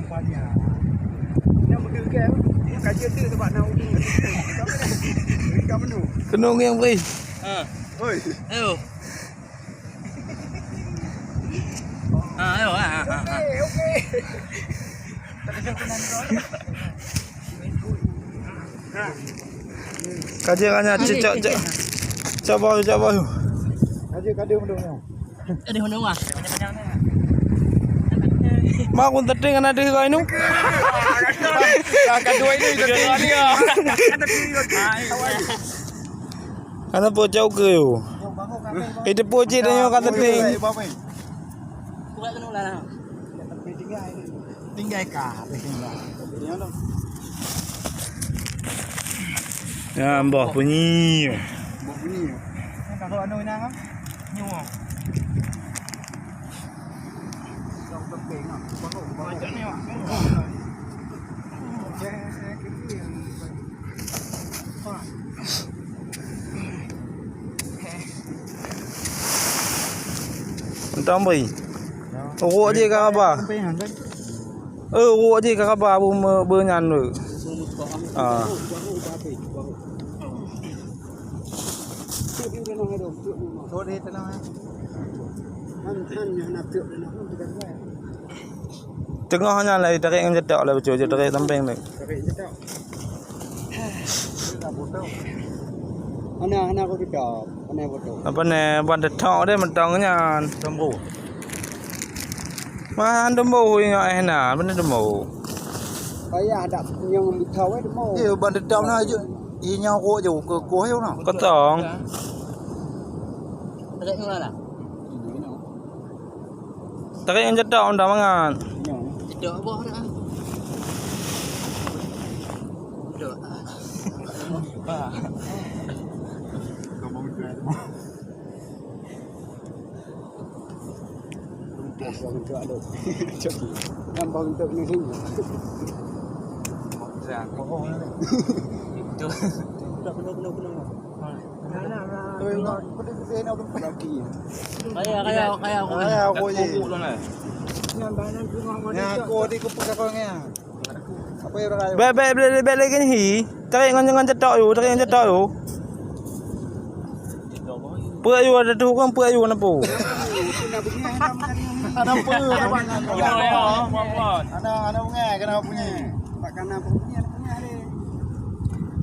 banyak. Yang bergerak kajian tu sebab nak ubi. Kat menu. Kenung yang beri. Oi. Ayo. Ayo. Okey. Kajiannya cecak. Coba. Kajian menu. Ada honong ah. Mak pun terding kan ada kau ini. Kakak dua ini terding dia. Ana po jauh ke yo. Itu poje dia kan terding. Buka kena lah. Tinggal kah? Ya, mbah bunyi. Bunyi. Kalau anu nang nyuang. Trong tâm bể ngọc có hộ có chỗ này ạ. Entah beri. Urut je kat khabar. Urut je kat khabar pun bernyan tu. Thôi đi tao nói. Ăn nạp tượng nó không được cái. Tengahnya lah tarik yang jedak lah betul je tarik samping ni. Tarik jedak. Ana aku jedak. Ana betul. Apa ni ban detak dia mentangnya Pemburu. Mana Pemburu yang enak, benar Pemburu. Kayak ada yang tahu itu mau. Iya ban dedak na je. Inya ko je ko heo na. Kotong. Tarik kena lah. Tarik yang jedak undang mangan. Dok bawah dah. Dok. Kau mau jual. Untuk ada. Nampak untuk ni sini. Jangan bohong ni. Itu. Tak penuh. Tôi nó có cái nào cũng phải kỳ. Kaya cô gì? Nha cô đi cô pakai kau nghe. Apa yang orang? Bek lagi ni. Tarik dengan jedak tu, tarik yang jedak tu. Puak you ada tu kan puak you kenapa? Ada apa? Ada bunga kenapa bunyi? Tak kena bunyi.